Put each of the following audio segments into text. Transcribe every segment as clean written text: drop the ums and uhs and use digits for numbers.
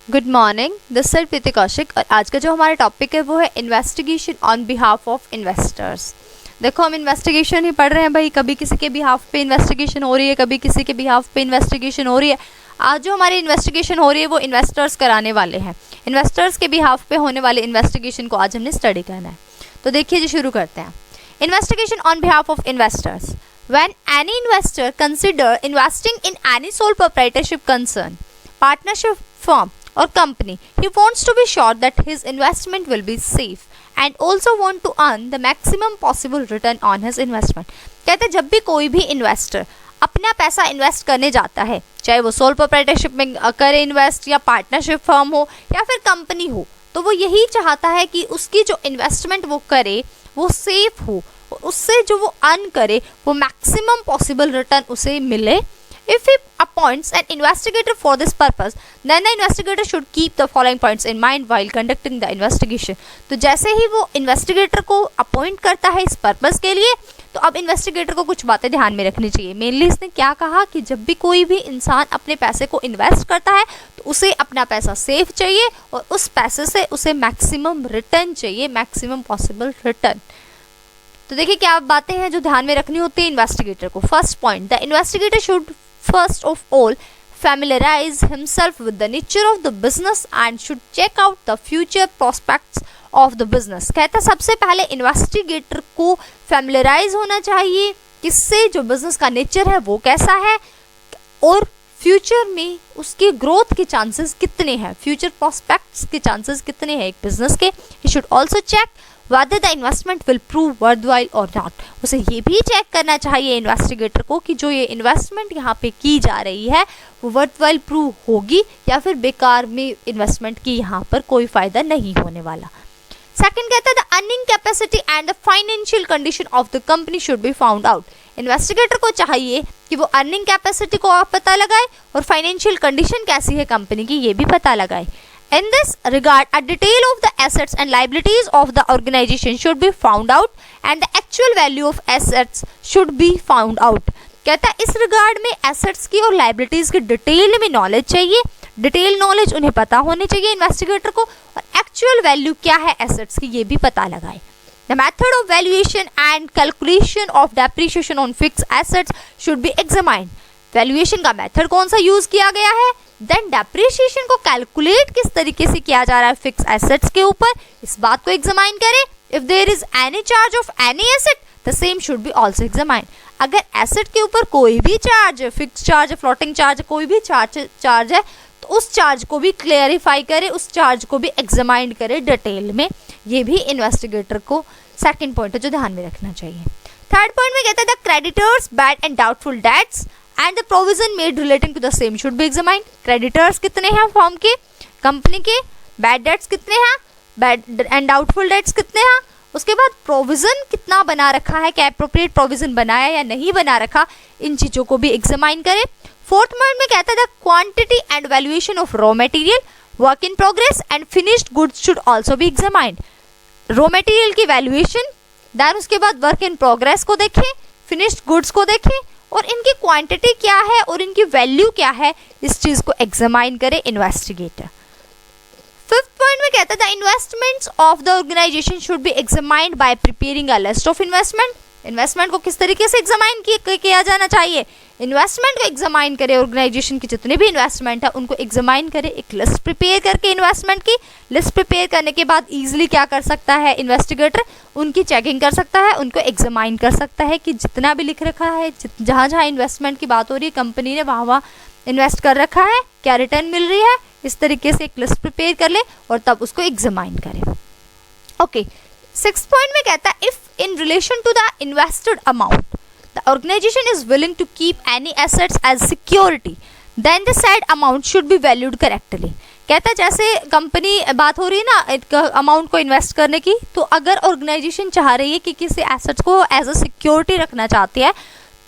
Good morning, this is प्रीति कौशिक और आज का जो हमारा टॉपिक है वो है investigation on behalf of investors. देखो, हम इन्वेस्टिगेशन ही पढ़ रहे हैं भाई, कभी किसी के बिहाफ पे इन्वेस्टिगेशन हो रही है, कभी किसी के बिहाफ पे इन्वेस्टिगेशन हो रही है। आज जो हमारी इन्वेस्टिगेशन हो रही है वो इन्वेस्टर्स कराने वाले हैं। इन्वेस्टर्स के बिहाफ पे होने वाले इन्वेस्टिगेशन को आज हमने स्टडी करना है। तो देखिए जी, शुरू करते हैं। Investigation on behalf of investors. When any investor consider investing in any sole proprietorship concern, partnership firm or company, he wants to be sure that his investment will be safe and also want to earn the maximum possible return on his investment। कहते हैं जब भी कोई भी investor अपना पैसा invest करने जाता है, चाहे वो सोल प्रोप्राइटरशिप में करे इन्वेस्ट या पार्टनरशिप फर्म हो या फिर कंपनी हो, तो वो यही चाहता है कि उसकी जो इन्वेस्टमेंट वो करे वो सेफ हो, उससे जो वो अर्न करे वो मैक्सिमम पॉसिबल रिटर्न उसे मिले। If he appoints an investigator for this purpose, then the investigator should keep the following points in mind while conducting the investigation। तो जैसे ही वो इन्वेस्टिगेटर को अपॉइंट करता है इस पर्पस के लिए, तो अब इन्वेस्टिगेटर को कुछ बातें ध्यान में रखनी चाहिए। मेनली इसने क्या कहा कि जब भी कोई भी इंसान अपने पैसे को इन्वेस्ट करता है तो उसे अपना पैसा सेफ चाहिए और उस पैसे से उसे मैक्सिमम रिटर्न चाहिए, मैक्सिमम पॉसिबल रिटर्न। तो देखिए क्या बातें हैं जो ध्यान में रखनी होती है इन्वेस्टिगेटर को। First point, the investigator should first of all familiarize himself with the nature of the business and should check out the future prospects of the business। कहता है सबसे पहले इन्वेस्टिगेटर को फैमिलराइज होना चाहिए किससे, जो बिजनेस का नेचर है वो कैसा है और फ्यूचर में उसके ग्रोथ के चांसेस कितने हैं, फ्यूचर प्रोस्पेक्ट्स के चांसेस कितने हैं एक बिजनेस के। He should also check whether the investment will prove worthwhile or not। उसे ये भी चेक करना चाहिए इन्वेस्टिगेटर को कि जो ये इन्वेस्टमेंट यहाँ पे की जा रही है वो worthwhile प्रूव होगी या फिर बेकार में इन्वेस्टमेंट की यहाँ पर कोई फायदा नहीं होने वाला। सेकंड कहता है the earning capacity and the financial condition of the company should be found out. Investigator को चाहिए कि वो अर्निंग कैपेसिटी को आप पता लगाए और फाइनेंशियल कंडीशन कैसी है कंपनी की ये भी पता लगाए। In this regard, a detail of the assets and liabilities of the organization should be found out and the actual value of assets should be found out। कहता है इस रिगार्ड में एसेट्स की और लाइबिलिटीज की डिटेल में knowledge चाहिए, detail knowledge उन्हें पता होनी चाहिए इन्वेस्टिगेटर को, और एक्चुअल वैल्यू क्या है एसेट्स की ये भी पता लगाए। The method of valuation and calculation of depreciation on fixed assets should be examined। Valuation का मेथड कौन सा यूज किया गया है, देन डेप्रिसिएशन को कैलकुलेट किस तरीके से किया जा रहा है फिक्स एसेट्स के ऊपर, इस बात को एग्जामाइन करें। If there is any charge of any asset the same should be also examined. अगर एसेट के ऊपर कोई भी चार्ज है, फिक्स चार्ज है, फ्लोटिंग चार्ज, कोई भी चार्ज है, तो उस चार्ज को भी क्लियरिफाई करे, उस चार्ज को भी एग्जामाइन करे डिटेल में। ये भी इन्वेस्टिगेटर को सेकंड पॉइंट है जो ध्यान में रखना चाहिए। थर्ड पॉइंट में कहता है the creditors bad and doubtful debts and the provision made relating to the same should be examined। Creditors कितने हैं फर्म के, कंपनी के, बैड डेट्स कितने हैं, बैड एंड डाउटफुल डेट्स कितने हैं, उसके बाद प्रोविजन कितना बना रखा है, क्या एप्रोप्रिएट प्रोविजन बनाया या नहीं बना रखा, इन चीजों को भी एग्जामाइन करें। फोर्थ पॉइंट में कहता है the quantity and valuation of raw material, work in progress and finished goods should also be examined. Raw material की वैल्यूएशन, देन उसके बाद वर्क इन प्रोग्रेस को देखें, फिनिश्ड गुड्स को देखें और इनकी क्वांटिटी क्या है और इनकी वैल्यू क्या है, इस चीज को एग्जामाइन करे इन्वेस्टिगेटर। फिफ्थ पॉइंट में कहता है the investments of the organization should be examined by preparing a list of investment. Investment को किस तरीके से एग्जामाइन किया जाना चाहिए, इन्वेस्टमेंट को एग्जामाइन करे, ऑर्गेनाइजेशन की जितने भी इन्वेस्टमेंट है उनको एग्जामाइन करे, एक लिस्ट प्रिपेयर करके इन्वेस्टमेंट की लिस्ट प्रिपेयर करने के बाद इजीली क्या कर सकता है इन्वेस्टिगेटर, उनकी चेकिंग कर सकता है, उनको एग्जामाइन कर सकता है कि जितना भी लिख रखा है, जहाँ जहाँ इन्वेस्टमेंट की बात हो रही है कंपनी ने वहाँ वहाँ इन्वेस्ट कर रखा है, क्या रिटर्न मिल रही है, इस तरीके से एक लिस्ट प्रिपेयर कर ले और तब उसको एग्जामाइन करे। ओके, सिक्स्थ पॉइंट में कहता है if in relation to the invested amount the organization is willing to keep any assets as security then the said amount should be valued correctly। कहता है जैसे कंपनी बात हो रही है ना एक अमाउंट को इन्वेस्ट करने की, तो अगर ऑर्गेनाइजेशन चाह रही है कि किसी एसेट्स को एज अ सिक्योरिटी रखना चाहती है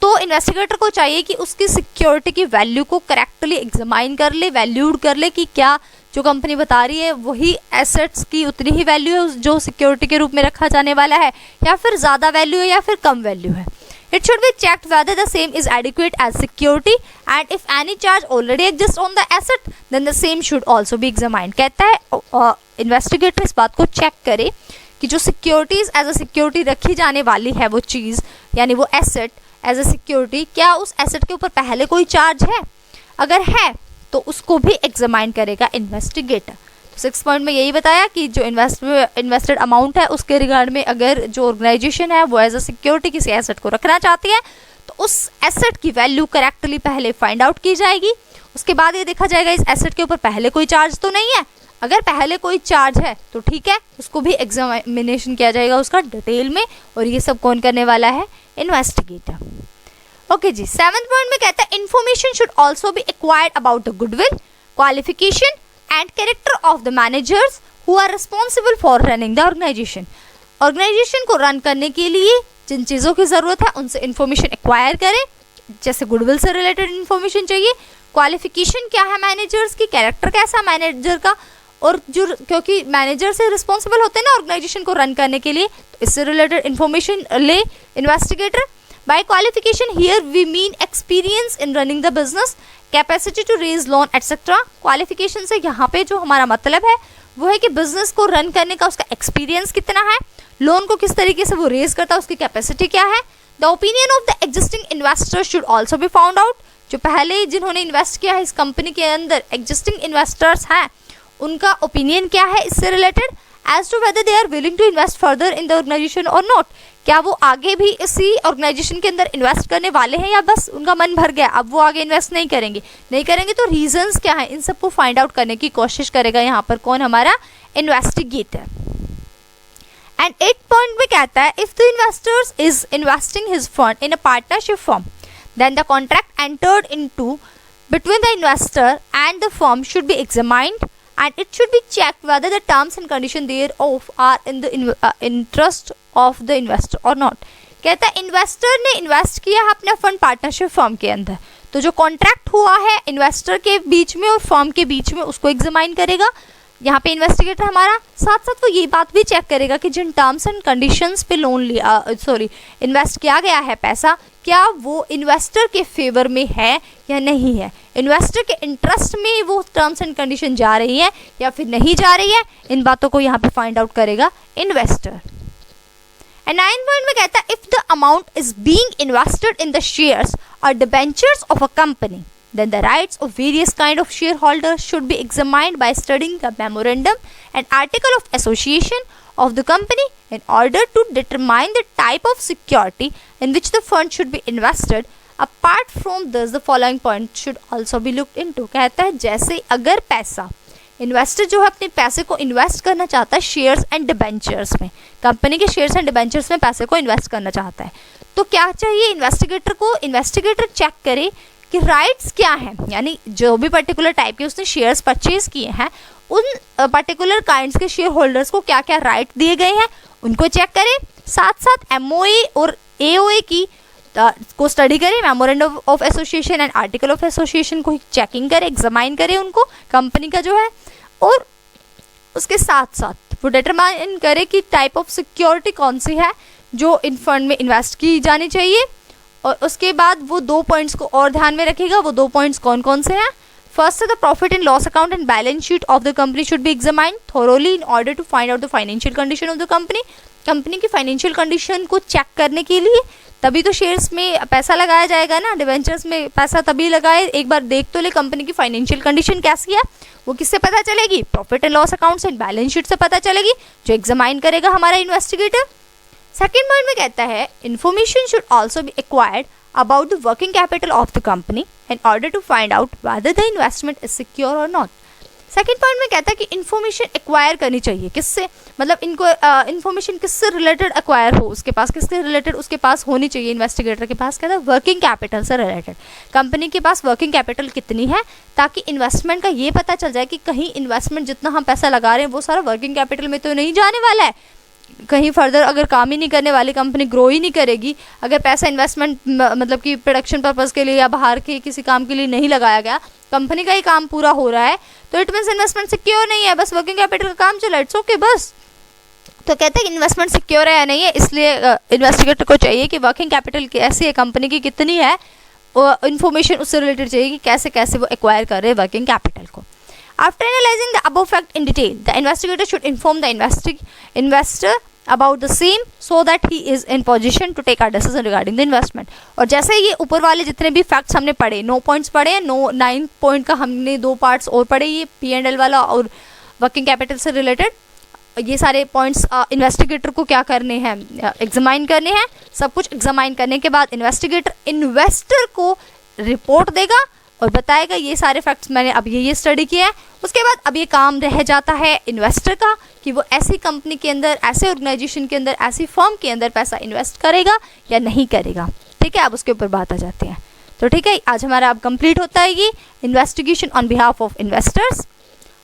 तो इन्वेस्टिगेटर को चाहिए कि उसकी सिक्योरिटी की वैल्यू को करेक्टली एग्जामाइन कर ले, वैल्यूड कर ले कि क्या जो कंपनी बता रही है वही एसेट्स की उतनी ही वैल्यू है जो सिक्योरिटी के रूप में रखा जाने वाला है या फिर ज़्यादा वैल्यू है या फिर कम वैल्यू है। It should be checked whether the same is adequate as security and if any charge already exists on the asset then the same should also be examined. कहता है इन्वेस्टिगेटर इस बात को चेक करे कि जो सिक्योरिटीज एज अ सिक्योरिटी रखी जाने वाली है वो चीज़ यानी वो एसेट एज अ सिक्योरिटी, क्या उस एसेट के ऊपर पहले कोई चार्ज है, अगर है तो उसको भी एग्जामाइन करेगा इन्वेस्टिगेटर। तो 6 पॉइंट में यही बताया कि जो इन्वेस्टेड अमाउंट है उसके रिगार्ड में अगर जो ऑर्गेनाइजेशन है वो एज अ सिक्योरिटी किसी एसेट को रखना चाहती है तो उस एसेट की वैल्यू करेक्टली पहले फाइंड आउट की जाएगी। उसके बाद ये देखा जाएगा इस एसेट के ऊपर पहले कोई चार्ज तो नहीं है, अगर पहले कोई चार्ज है तो ठीक है, उसको भी एग्जामिनेशन किया जाएगा उसका डिटेल में, और ये सब कौन करने वाला है, इन्वेस्टिगेटर। ओके जी, 7th पॉइंट में कहता है information should also be acquired about the goodwill, qualification and character of the managers who are responsible for running the organization. Organization को रन करने के लिए जिन चीज़ों की ज़रूरत है उनसे इन्फॉर्मेशन एक्वायर करें, जैसे गुडविल से रिलेटेड इन्फॉर्मेशन चाहिए, क्वालिफिकेशन क्या है मैनेजर्स की, कैरेक्टर कैसा मैनेजर का, और जो क्योंकि मैनेजर से रिस्पॉन्सिबल होते हैं ना ऑर्गेनाइजेशन को रन करने के लिए, तो इससे रिलेटेड इन्फॉर्मेशन ले investigator. By qualification here we mean experience in running the business, capacity to raise loan etcetera. Qualification से यहाँ पे जो हमारा मतलब है वो है कि बिजनेस को रन करने का उसका एक्सपीरियंस कितना है, लोन को किस तरीके से वो रेज करता है, उसकी कैपेसिटी क्या है। The opinion of the existing investors should also be found out, जो पहले जिन्होंने इन्वेस्ट किया है इस कंपनी के अंदर एग्जिस्टिंग इन्वेस्टर्स हैं उनका ओपिनियन क्या है इससे related, as to whether they are willing to invest further in the organization और नॉट, क्या वो आगे भी इसी ऑर्गेनाइजेशन के अंदर इन्वेस्ट करने वाले हैं या बस उनका मन भर गया अब वो आगे इन्वेस्ट नहीं करेंगे तो रीजंस क्या है, इन सबको फाइंड आउट करने की कोशिश करेगा यहाँ पर कौन, हमारा इन्वेस्टिगेटर। एंड 8 पॉइंट में कहता है if the investors is investing his fund in a partnership firm then the contract entered into between the investor and the firm should be examined and it should be checked whether the terms and conditions thereof are in the interest of the investor or not। कहता है investor ने invest किया है अपना fund partnership firm के अंदर, तो जो कॉन्ट्रैक्ट हुआ है इन्वेस्टर के बीच में और फर्म के बीच में उसको एग्जामाइन करेगा यहाँ पे इन्वेस्टिगेटर हमारा। साथ साथ वो ये बात भी चेक करेगा कि जिन टर्म्स एंड कंडीशंस पे लोन लिया इन्वेस्ट किया गया है पैसा, क्या वो इन्वेस्टर के फेवर में है या नहीं है, इन्वेस्टर के इंटरेस्ट में वो टर्म्स एंड कंडीशन जा रही है या फिर नहीं जा रही है, इन बातों को यहाँ पे फाइंड आउट करेगा इन्वेस्टर। एंड 9 पॉइंट में कहता है if the amount is being invested in the shares और debentures of a company then the rights of various kind of shareholders should be examined by studying the memorandum and article of association of the company in order to determine the type of security in which the fund should be invested। Apart from this the following point should also be looked into। कहता है जैसे अगर पैसा investor जो है अपने पैसे को इन्वेस्ट करना चाहता है शेयर्स एंड डिबेंचर्स में, कंपनी के शेयर्स एंड डिबेंचर्स में पैसे को इन्वेस्ट करना चाहता है, तो क्या चाहिए इन्वेस्टिगेटर को, इन्वेस्टिगेटर चेक करे कि राइट्स क्या हैं, यानी जो भी पर्टिकुलर टाइप के उसने शेयर्स परचेज किए हैं उन पर्टिकुलर काइंड्स के शेयर होल्डर्स को क्या क्या राइट दिए गए हैं उनको चेक करें। साथ साथ एमओए और एओए की को स्टडी करें, memorandum of association and article of association को चेकिंग करें, एग्जामाइन करें उनको कंपनी का जो है, और उसके साथ साथ वो डिटरमाइन करे कि टाइप ऑफ सिक्योरिटी कौन सी है जो इन फंड में इन्वेस्ट की जानी चाहिए। और उसके बाद वो 2 पॉइंट्स को और ध्यान में रखेगा, वो 2 पॉइंट्स कौन कौन से हैं। First the profit and loss account and balance sheet of the company should be examined thoroughly in order to find out the financial condition of the company. Company की फाइनेंशियल कंडीशन को check करने के लिए तभी तो shares में पैसा लगाया जाएगा ना, डिवेंचर्स में पैसा तभी लगाए, एक बार देख तो ले कंपनी की फाइनेंशियल कंडीशन कैसी है, वो किससे पता चलेगी, profit and loss account and balance sheet से पता चलेगी, जो एग्जामाइन करेगा हमारा इन्वेस्टिगेटर। सेकेंड पॉइंट में कहता है information should also be acquired about the working capital of the company in order to find out whether the investment is secure or not। Second point में कहता है कि इन्फॉर्मेशन एक्वायर करनी चाहिए, किससे, मतलब इनको इन्फॉर्मेशन किससे रिलेटेड एक्वायर हो, उसके पास किससे रिलेटेड उसके पास होनी चाहिए इन्वेस्टिगेटर के पास। कहता है वर्किंग कैपिटल से रिलेटेड, कंपनी के पास वर्किंग कैपिटल कितनी है, ताकि इन्वेस्टमेंट का ये पता चल जाए कि कहीं इन्वेस्टमेंट जितना हम पैसा लगा रहे हैं वो सारा वर्किंग कैपिटल में तो नहीं जाने वाला है, कहीं फर्दर अगर काम ही नहीं करने वाली कंपनी ग्रो ही नहीं करेगी, अगर पैसा इन्वेस्टमेंट मतलब कि प्रोडक्शन पर्पस के लिए या बाहर के किसी काम के लिए नहीं लगाया गया, कंपनी का ही काम पूरा हो रहा है, तो इट मीन्स इन्वेस्टमेंट सिक्योर नहीं है, बस वर्किंग कैपिटल का काम चला, इट्स ओके बस। तो कहते हैं इन्वेस्टमेंट सिक्योर है या नहीं है, इसलिए इन्वेस्टिगेटर को चाहिए कि वर्किंग कैपिटल कैसी है कंपनी की, कितनी है, इंफॉर्मेशन उससे रिलेटेड चाहिए कि कैसे कैसे वो एक्वायर कर रहे हैं वर्किंग कैपिटल को. After analysing the above fact in detail, the investigator should inform the investor about the same so that he is in position to take a decision regarding the investment. और जैसे ये ऊपर वाले जितने भी facts हमने पढ़े, 9 पॉइंट्स पढ़े, 9 पॉइंट का हमने 2 पार्ट्स और पढ़े, ये P&L वाला और वर्किंग कैपिटल से रिलेटेड. ये सारे पॉइंट्स इन्वेस्टिगेटर को क्या करने हैं, एग्जामाइन करने हैं. सब कुछ एग्जामाइन करने के बाद इन्वेस्टिगेटर इन्वेस्टर को रिपोर्ट देगा और बताएगा ये सारे फैक्ट्स मैंने अब ये स्टडी किया है. उसके बाद अब ये काम रह जाता है इन्वेस्टर का कि वो ऐसी कंपनी के अंदर, ऐसे ऑर्गेनाइजेशन के अंदर, ऐसी फर्म के अंदर पैसा इन्वेस्ट करेगा या नहीं करेगा. ठीक है, अब उसके ऊपर बात आ जाती है. तो ठीक है, आज हमारा अब कंप्लीट होता है ये investigation on behalf of investors.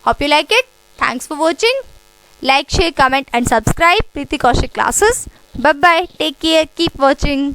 Hope you like it. Thanks for watching. Like, share, comment and subscribe Preeti Kaushik classes. Bye bye, take care, keep watching.